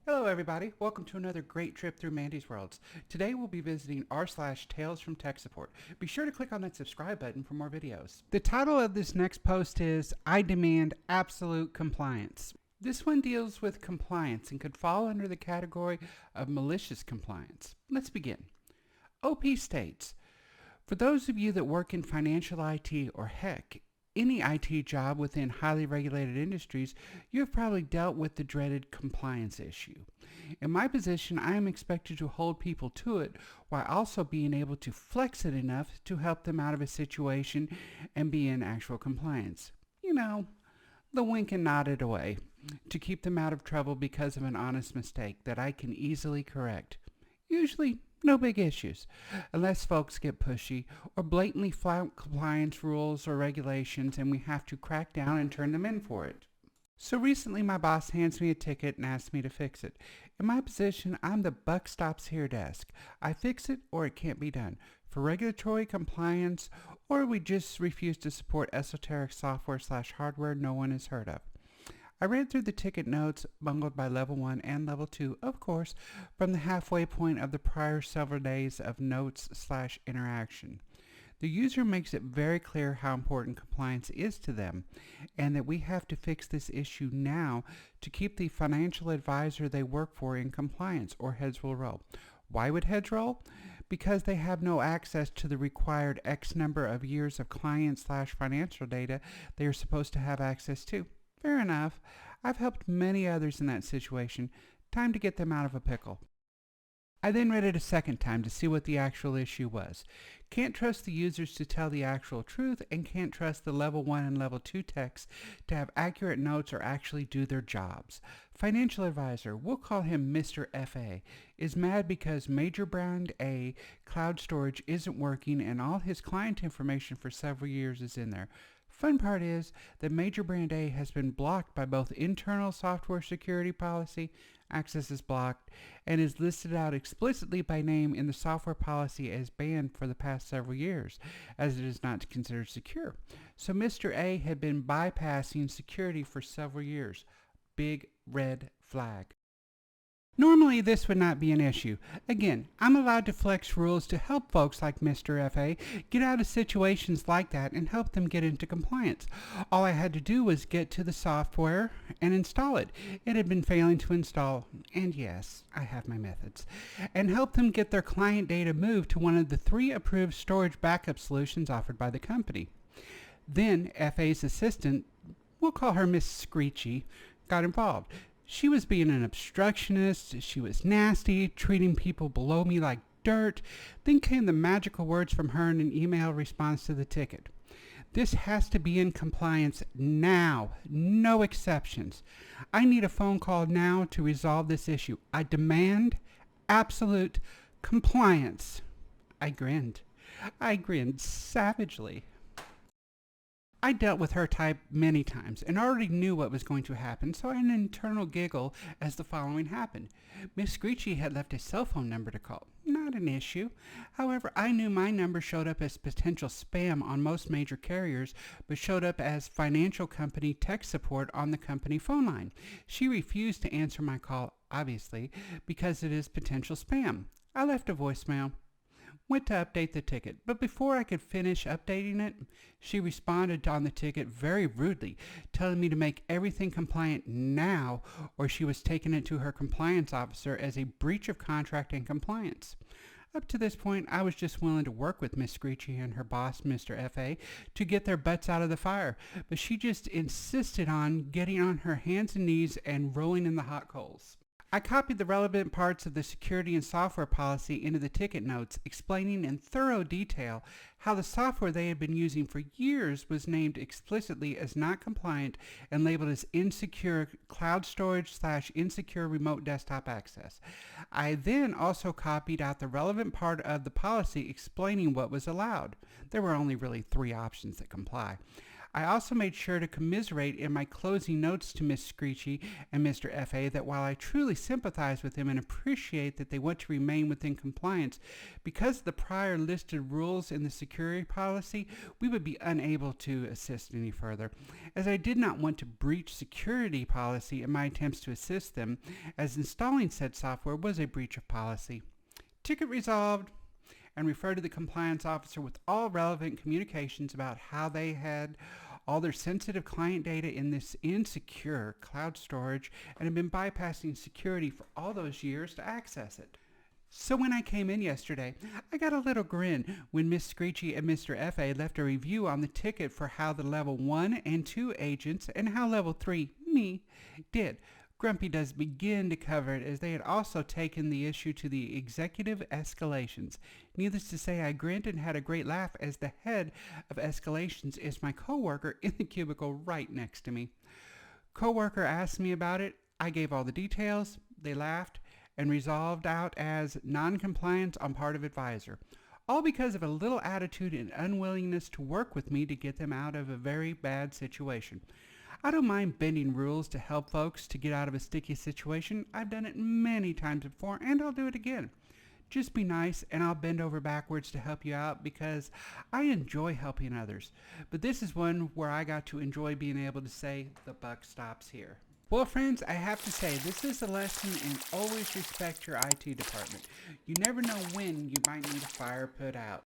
Hello everybody, welcome to another great trip through Mandy's Worlds. Today we'll be visiting r/Tales from Tech Support. Be sure to click on that subscribe button for more videos. The title of this next post is, I Demand Absolute Compliance. This one deals with compliance and could fall under the category of malicious compliance. Let's begin. OP states, for those of you that work in financial IT or heck, any IT job within highly regulated industries, you have probably dealt with the dreaded compliance issue. In my position, I am expected to hold people to it while also being able to flex it enough to help them out of a situation and be in actual compliance. You know, the wink and nod it away to keep them out of trouble because of an honest mistake that I can easily correct. Usually, no big issues, unless folks get pushy or blatantly flout compliance rules or regulations and we have to crack down and turn them in for it. So recently my boss hands me a ticket and asks me to fix it. In my position, I'm the buck stops here desk. I fix it or it can't be done. For regulatory compliance, or we just refuse to support esoteric software/hardware no one has heard of. I read through the ticket notes, bungled by level 1 and level 2, of course, from the halfway point of the prior several days of notes/interaction. The user makes it very clear how important compliance is to them, and that we have to fix this issue now to keep the financial advisor they work for in compliance, or heads will roll. Why would heads roll? Because they have no access to the required X number of years of client/financial data they are supposed to have access to. Fair enough. I've helped many others in that situation. Time to get them out of a pickle. I then read it a second time to see what the actual issue was. Can't trust the users to tell the actual truth, and can't trust the level 1 and level 2 techs to have accurate notes or actually do their jobs. Financial advisor, we'll call him Mr. FA, is mad because Major Brand A cloud storage isn't working and all his client information for several years is in there. Fun part is that Major Brand A has been blocked by both internal software security policy, access is blocked, and is listed out explicitly by name in the software policy as banned for the past several years, as it is not considered secure. So Mr. A had been bypassing security for several years. Big red flag. Normally, this would not be an issue. Again, I'm allowed to flex rules to help folks like Mr. FA get out of situations like that and help them get into compliance. All I had to do was get to the software and install it. It had been failing to install, and yes, I have my methods, and help them get their client data moved to one of the 3 approved storage backup solutions offered by the company. Then FA's assistant, we'll call her Miss Screechy, got involved. She was being an obstructionist, she was nasty, treating people below me like dirt. Then came the magical words from her in an email response to the ticket. This has to be in compliance now, no exceptions. I need a phone call now to resolve this issue. I demand absolute compliance. I grinned savagely. I dealt with her type many times and already knew what was going to happen, so I had an internal giggle as the following happened. Miss Screechy had left a cell phone number to call. Not an issue. However, I knew my number showed up as potential spam on most major carriers, but showed up as financial company tech support on the company phone line. She refused to answer my call, obviously, because it is potential spam. I left a voicemail. Went to update the ticket, but before I could finish updating it, she responded on the ticket very rudely, telling me to make everything compliant now, or she was taking it to her compliance officer as a breach of contract and compliance. Up to this point, I was just willing to work with Miss Screechy and her boss, Mr. FA, to get their butts out of the fire, but she just insisted on getting on her hands and knees and rolling in the hot coals. I copied the relevant parts of the security and software policy into the ticket notes, explaining in thorough detail how the software they had been using for years was named explicitly as not compliant and labeled as insecure cloud storage/insecure remote desktop access. I then also copied out the relevant part of the policy explaining what was allowed. There were only really 3 options that comply. I also made sure to commiserate in my closing notes to Miss Screechy and Mr. F.A. that while I truly sympathize with them and appreciate that they want to remain within compliance, because of the prior listed rules in the security policy, we would be unable to assist any further, as I did not want to breach security policy in my attempts to assist them, as installing said software was a breach of policy. Ticket resolved, and refer to the compliance officer with all relevant communications about how they had all their sensitive client data in this insecure cloud storage and have been bypassing security for all those years to access it. So when I came in yesterday, I got a little grin when Miss Screechy and Mr. F.A. left a review on the ticket for how the level 1 and 2 agents and how level 3, me, did. Grumpy does begin to cover it, as they had also taken the issue to the executive escalations. Needless to say, I grinned and had a great laugh, as the head of escalations is my coworker in the cubicle right next to me. Coworker asked me about it. I gave all the details. They laughed and resolved out as non-compliance on part of advisor, all because of a little attitude and unwillingness to work with me to get them out of a very bad situation. I don't mind bending rules to help folks to get out of a sticky situation. I've done it many times before, and I'll do it again. Just be nice, and I'll bend over backwards to help you out, because I enjoy helping others. But this is one where I got to enjoy being able to say, the buck stops here. Well, friends, I have to say, this is a lesson in always respect your IT department. You never know when you might need a fire put out.